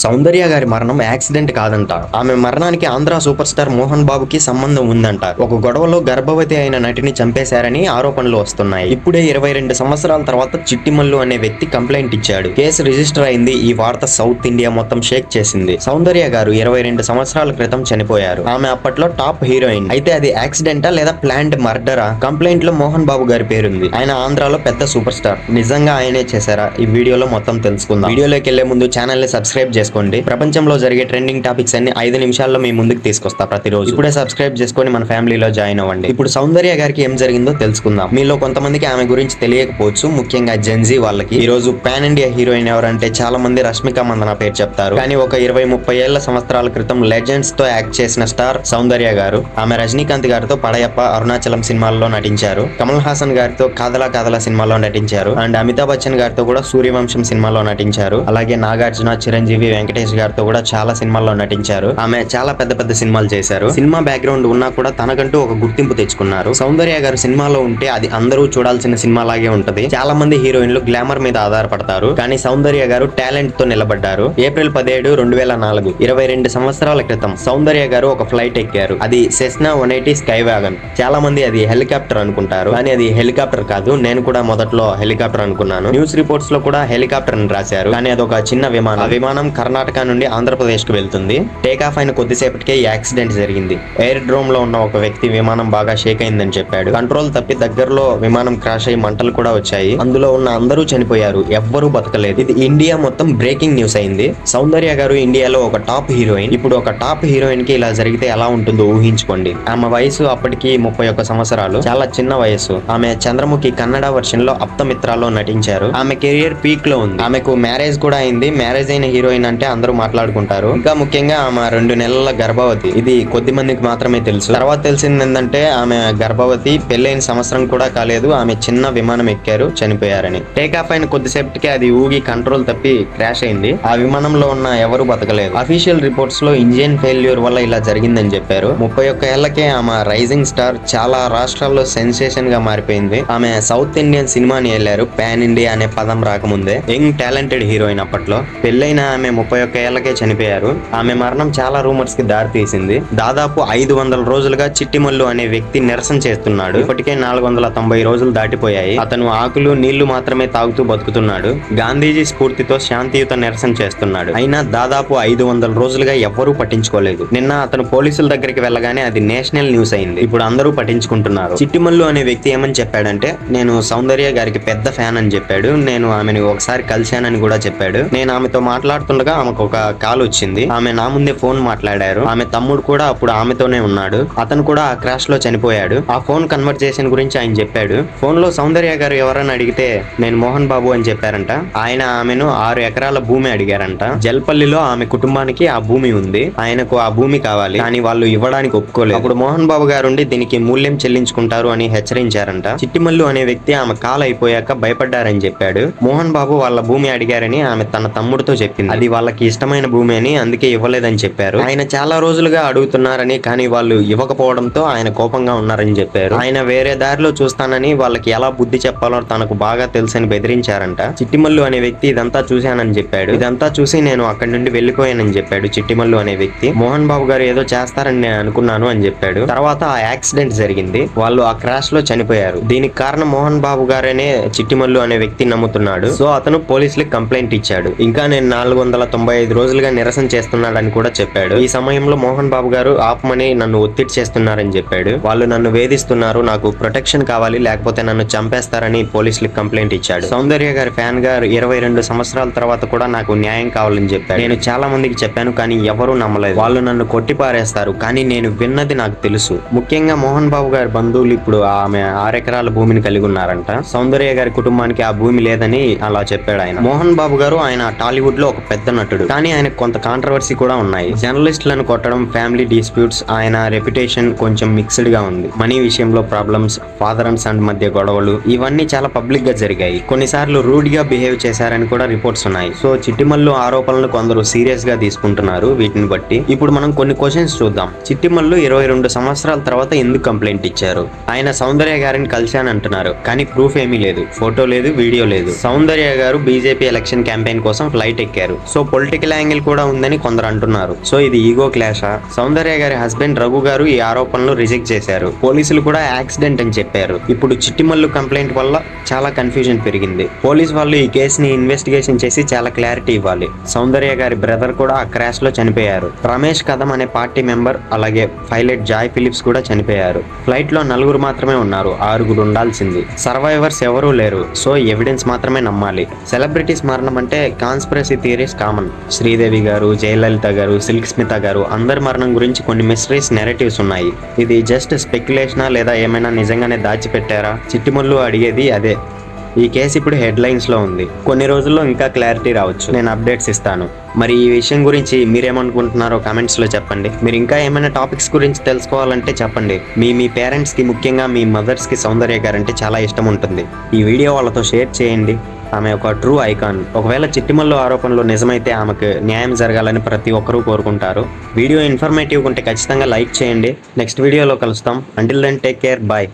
సౌందర్య గారి మరణం యాక్సిడెంట్ కాదంట. ఆమె మరణానికి ఆంధ్ర సూపర్ స్టార్ మోహన్ బాబుకి సంబంధం ఉందంట. ఒక గొడవలో గర్భవతి అయిన నటిని చంపేశారని ఆరోపణలు వస్తున్నాయి. ఇప్పుడే 22 సంవత్సరాల తర్వాత చిట్టిమల్లు అనే వ్యక్తి కంప్లైంట్ ఇచ్చాడు. కేసు రిజిస్టర్ అయింది. ఈ వార్త సౌత్ ఇండియా మొత్తం షేక్ చేసింది. సౌందర్య గారు 22 సంవత్సరాల క్రితం చనిపోయారు. ఆమె అప్పట్లో టాప్ హీరోయిన్. అయితే అది యాక్సిడెంటా లేదా ప్లాన్డ్ మర్డరా? కంప్లైంట్ లో మోహన్ బాబు గారి పేరుంది. ఆయన ఆంధ్రాలో పెద్ద సూపర్ స్టార్. నిజంగా ఆయనే చేశారా? ఈ వీడియోలో మొత్తం తెలుసుకుందాం. వీడియోలోకి వెళ్లే ముందు ఛానల్ ని సబ్స్క్రైబ్ చేసుకోండి. ప్రపంచంలో జరిగే ట్రెండింగ్ టాపిక్స్ అన్ని 5 నిమిషాల్లో మీ ముందుకు తీసుకొస్తా ప్రతిరోజు. ఇప్పుడే సబ్స్క్రైబ్ చేసుకొని మన ఫ్యామిలీలో జాయిన్ అవ్వండి. ఇప్పుడు సౌందర్య గారికి ఏం జరిగిందో తెలుసుకుందాం. మీలో కొంతమందికి ఆమె గురించి తెలియకపోవచ్చు, ముఖ్యంగా జెన్జీ వాళ్ళకి. ఈ రోజు పాన్ ఇండియా హీరోయిన్ ఎవరంటే చాలా మంది రష్మిక మందన పేరు చెప్తారు. కానీ ఒక 20-30 ఏళ్ల సంవత్సరాల క్రితం లెజెండ్స్ తో యాక్ట్ చేసిన స్టార్ సౌందర్య గారు. ఆమె రజనీకాంత్ గారితో పడయప్ప, అరుణాచలం సినిమాల్లో నటించారు. కమల్ హాసన్ గారితో కాదలా కాదలా సినిమాలో నటించారు. అండ్ అమితాబ్ బచ్చన్ గారితో కూడా సూర్యవంశం సినిమాలో నటించారు. అలాగే నాగార్జున, చిరంజీవి, వెంకటేష్ గారితో కూడా చాలా సినిమాల్లో నటించారు. ఆమె చాలా పెద్ద పెద్ద సినిమాలు చేశారు. సినిమా బ్యాక్గ్రౌండ్ ఉన్నా కూడా తనకంటూ ఒక గుర్తింపు తెచ్చుకున్నారు. సౌందర్య గారు సినిమాలో ఉంటే అది అందరూ చూడాల్సిన సినిమా లాగే ఉంటది. చాలా మంది హీరోయిన్లు గ్లామర్ మీద ఆధారపడతారు, కానీ సౌందర్య గారు టాలెంట్ తో నిలబడ్డారు. ఏప్రిల్ 17, 2004 22 సంవత్సరాల క్రితం సౌందర్య గారు ఒక ఫ్లైట్ ఎక్కారు. అది సెస్నా 180 స్కై వ్యాగన్. చాలా మంది అది హెలికాప్టర్ అనుకుంటారు, కానీ అది హెలికాప్టర్ కాదు. నేను కూడా మొదట్లో హెలికాప్టర్ అనుకున్నాను. న్యూస్ రిపోర్ట్స్ లో కూడా హెలికాప్టర్ అని రాశారు, కానీ అదొక చిన్న విమానం. ఆ విమానం కర్ణాటక నుండి ఆంధ్రప్రదేశ్ కు వెళ్తుంది. టేక్ ఆఫ్ అయిన కొద్దిసేపటికే ఈ యాక్సిడెంట్ జరిగింది. ఎయిర్ డ్రోమ్ లో ఉన్న ఒక వ్యక్తి విమానం బాగా షేక్ అయిందని చెప్పాడు. కంట్రోల్ తప్పి దగ్గరలో విమానం క్రాష్ అయ్యి మంటలు కూడా వచ్చాయి. అందులో ఉన్న అందరూ చనిపోయారు, ఎవ్వరూ బతకలేదు. ఇది ఇండియా మొత్తం బ్రేకింగ్ న్యూస్ అయింది. సౌందర్య గారు ఇండియాలో ఒక టాప్ హీరోయిన్. ఇప్పుడు ఒక టాప్ హీరోయిన్ కి ఇలా జరిగితే ఎలా ఉంటుందో ఊహించుకోండి. ఆమె వయసు అప్పటికి 31 సంవత్సరాలు, చాలా చిన్న వయసు. ఆమె చంద్రముఖి కన్నడ వర్షన్ లో అప్తమిత్రాలో నటించారు. ఆమె కెరియర్ పీక్ లో ఉంది. ఆమెకు మ్యారేజ్ కూడా అయింది. మ్యారేజ్ అయిన హీరోయిన్ అంటే అందరూ మాట్లాడుకుంటారు. ఇంకా ముఖ్యంగా ఆమె 2 నెలల గర్భవతి. ఇది కొద్ది మందికి మాత్రమే తెలుసు. తర్వాత తెలిసింది ఏంటంటే ఆమె గర్భవతి, పెళ్ళైన సంవత్సరం కూడా కాలేదు. ఆమె చిన్న విమానం ఎక్కారు, చనిపోయారని. టేక్ ఆఫ్ అయిన కొద్దిసేపటికే అది ఊగి కంట్రోల్ తప్పి క్రాష్ అయింది. ఆ విమానంలో ఉన్న ఎవరు బతకలేదు. అఫీషియల్ రిపోర్ట్స్ లో ఇంజిన్ ఫెయిల్యూర్ వల్ల ఇలా జరిగిందని చెప్పారు. 31 ఏళ్లకే ఆమె రైజింగ్ స్టార్. చాలా రాష్ట్రాల్లో సెన్సేషన్ గా మారిపోయింది. ఆమె సౌత్ ఇండియన్ సినిమాని వెళ్ళారు. పాన్ ఇండియా అనే పదం రాకముందే. యంగ్ టాలెంటెడ్ హీరోయిన్ అప్పట్లో. పెళ్ళైన ఆమె 31 ఏళ్లకే చనిపోయారు. ఆమె మరణం చాలా రూమర్స్ కి దారి తీసింది. దాదాపు 500 రోజులుగా చిట్టిమల్లు అనే వ్యక్తి నిరసన చేస్తున్నాడు. ఇప్పటికే 490 రోజులు దాటిపోయాయి. అతను ఆకులు, నీళ్లు మాత్రమే తాగుతూ బతుకుతున్నాడు. గాంధీజీ స్ఫూర్తితో శాంతియుత నిరసన చేస్తున్నాడు. అయినా దాదాపు 500 రోజులుగా ఎవ్వరూ పట్టించుకోలేదు. నిన్న అతను పోలీసుల దగ్గరికి వెళ్ళగానే అది నేషనల్ న్యూస్ అయింది. ఇప్పుడు అందరూ పట్టించుకుంటున్నారు. చిట్టిమల్లు అనే వ్యక్తి ఏమని చెప్పాడంటే, నేను సౌందర్య గారికి పెద్ద ఫ్యాన్ అని చెప్పాడు. నేను ఆమెను ఒకసారి కలిశానని కూడా చెప్పాడు. నేను ఆమెతో మాట్లాడుతుండగా ఆమెకు ఒక కాల్ వచ్చింది. ఆమె నా ముందే ఫోన్ మాట్లాడారు. ఆమె తమ్ముడు కూడా అప్పుడు ఆమెతోనే ఉన్నాడు. అతను కూడా ఆ క్రాష్ లో చనిపోయాడు. ఆ ఫోన్ కన్వర్జేషన్ గురించి ఆయన చెప్పాడు. ఫోన్ లో సౌందర్య గారు ఎవరని అడిగితే నేను మోహన్ బాబు అని చెప్పారంట. ఆయన ఆమెను 6 ఎకరాల భూమి అడిగారంట. జల్పల్లిలో ఆమె కుటుంబానికి ఆ భూమి ఉంది. ఆయనకు ఆ భూమి కావాలి, కానీ వాళ్ళు ఇవ్వడానికి ఒప్పుకోలేదు. అప్పుడు మోహన్ బాబు గారుండి దీనికి మూల్యం చెల్లించుకుంటారు అని హెచ్చరించారంట. చిట్టిమల్లు అనే వ్యక్తి ఆమె కాల్ అయిపోయాక భయపడ్డారని చెప్పాడు. మోహన్ బాబు వాళ్ళ భూమి అడిగారని ఆమె తన తమ్ముడితో చెప్పింది. అది వాళ్ళకి ఇష్టమైన భూమి అని, అందుకే ఇవ్వలేదని చెప్పారు. ఆయన చాలా రోజులుగా అడుగుతున్నారని, కానీ వాళ్ళు ఇవ్వకపోవడంతో ఆయన కోపంగా ఉన్నారని చెప్పారు. ఆయన వేరే దారిలో చూస్తానని, వాళ్ళకి ఎలా బుద్ధి చెప్పాలో తనకు బాగా తెలుసని బెదిరించారంట. చిట్టిమల్లు అనే వ్యక్తి ఇదంతా చూశానని చెప్పాడు. ఇదంతా చూసి నేను అక్కడి నుండి వెళ్లిపోయానని చెప్పాడు చిట్టిమల్లు అనే వ్యక్తి. మోహన్ బాబు గారు ఏదో చేస్తారని నేను అనుకున్నాను అని చెప్పాడు. తర్వాత ఆ యాక్సిడెంట్ జరిగింది. వాళ్ళు ఆ క్రాష్ లో చనిపోయారు. దీనికి కారణం మోహన్ బాబు గారనే చిట్టిమల్లు అనే వ్యక్తి నమ్ముతున్నాడు. సో అతను పోలీసులకు కంప్లైంట్ ఇచ్చాడు. ఇంకా నేను 495 రోజులుగా నిరసన చేస్తున్నాడని కూడా చెప్పాడు. ఈ సమయంలో మోహన్ బాబు గారు ఆపమని నన్ను ఒత్తిడి చేస్తున్నారని చెప్పాడు. వాళ్ళు నన్ను వేధిస్తున్నారు, నాకు ప్రొటెక్షన్ కావాలి, లేకపోతే నన్ను చంపేస్తారని పోలీసులకు కంప్లైంట్ ఇచ్చాడు. సౌందర్య గారి ఫ్యాన్ గారు 22 సంవత్సరాల తర్వాత కూడా నాకు న్యాయం కావాలని చెప్పాడు. నేను చాలా మందికి చెప్పాను, కానీ ఎవరూ నమ్మలేదు. వాళ్ళు నన్ను కొట్టి పారేస్తారు, కానీ నేను విన్నది నాకు తెలుసు. ముఖ్యంగా మోహన్ బాబు గారి బంధువులు ఇప్పుడు ఆమె 6 ఎకరాల భూమిని కలిగి ఉన్నారంట. సౌందర్య గారి కుటుంబానికి ఆ భూమి లేదని అలా చెప్పాడు ఆయన. మోహన్ బాబు గారు ఆయన టాలీవుడ్ లో ఒక పెద్ద నటుడు, కానీ ఆయన కొంత కాంట్రవర్సీ కూడా ఉన్నాయి. జర్నలిస్టులను కొట్టడం, ఫ్యామిలీ డిస్ప్యూట్స్, ఆయన రెప్యుటేషన్ కొంచెం మిక్స్డ్ గా ఉంది. మనీ విషయంలో ప్రాబ్లమ్స్, ఫాదర్ అండ్ సన్ మధ్య గొడవలు, ఇవన్నీ చాలా పబ్లిక్ గా జరిగాయి. కొన్నిసార్లు రూడ్ గా బిహేవ్ చేశారని కూడా రిపోర్ట్స్ ఉన్నాయి. సో చిట్టిమల్లు ఆరోపణలు కొందరు సీరియస్ గా తీసుకుంటున్నారు. వీటిని బట్టి ఇప్పుడు మనం కొన్ని క్వశ్చన్స్ చూద్దాం. చిట్టిమల్లు 22 సంవత్సరాల తర్వాత ఎందుకు కంప్లైంట్ ఇచ్చారు? ఆయన సౌందర్య గారిని కలిశానంటున్నారు, కానీ ప్రూఫ్ ఏమీ లేదు. ఫోటో లేదు, వీడియో లేదు. సౌందర్య గారు బీజేపీ ఎలక్షన్ క్యాంపెయిన్ కోసం ఫ్లైట్ ఎక్కారు. సో పొలిటికల్ యాంగిల్ కూడా ఉందని కొందరు అంటున్నారు. సో ఇది ఈగో క్లాషా? సౌందర్య గారి హస్బెండ్ రఘు గారు ఈ ఆరోపణలు రిజెక్ట్ చేశారు. పోలీసులు కూడా యాక్సిడెంట్ అని చెప్పారు. ఇప్పుడు చిట్టిమల్లు కంప్లైంట్ వల్ల చాలా కన్ఫ్యూజన్ పెరిగింది. పోలీస్ వాళ్ళు ఈ కేసుని ఇన్వెస్టిగేషన్ చేసి చాలా క్లారిటీ ఇవ్వాలి. సౌందర్య గారి బ్రదర్ కూడా ఆ క్రాష్ లో చనిపోయారు. రమేష్ కదం అనే పార్టీ మెంబర్ అలాగే పైలట్ జాయ్ ఫిలిప్స్ కూడా చనిపోయారు. ఫ్లైట్ లో 4 మాత్రమే ఉన్నారు, 6 ఉండాల్సింది. సర్వైవర్స్ ఎవరూ లేరు. సో ఎవిడెన్స్ మాత్రమే నమ్మాలి. సెలబ్రిటీస్ మరణం అంటే కాన్స్పిరసీ థియరీస్ కామన్. శ్రీదేవి గారు, జయలలిత గారు, సిల్క్ స్మిత గారు అందరి మరణం గురించి కొన్ని మిస్టరీస్ నెరేటివ్స్ ఉన్నాయి. ఇది జస్ట్ స్పెక్యులేషనా లేదా ఏమైనా నిజంగానే దాచిపెట్టారా? చిట్టిమల్లు అడిగేది అదే. ఈ కేసు ఇప్పుడు హెడ్లైన్స్ లో ఉంది. కొన్ని రోజుల్లో ఇంకా క్లారిటీ రావచ్చు. నేను అప్డేట్స్ ఇస్తాను. మరి ఈ విషయం గురించి మీరేమనుకుంటున్నారో కామెంట్స్ లో చెప్పండి. మీరు ఇంకా ఏమైనా టాపిక్స్ గురించి తెలుసుకోవాలంటే చెప్పండి. మీ పేరెంట్స్ కి, ముఖ్యంగా మీ మదర్స్ కి సౌందర్య గారంటే చాలా ఇష్టం ఉంటుంది. ఈ వీడియో వాళ్ళతో షేర్ చేయండి. ఆమె ఒక ట్రూ ఐకాన్. ఒకవేళ చిట్టిమల్లు ఆరోపణలు నిజమైతే ఆమెకు న్యాయం జరగాలని ప్రతి ఒక్కరూ కోరుకుంటారు. వీడియో ఇన్ఫర్మేటివ్ ఉంటే ఖచ్చితంగా లైక్ చేయండి. నెక్స్ట్ వీడియోలో కలుస్తాం. Until then take care. Bye.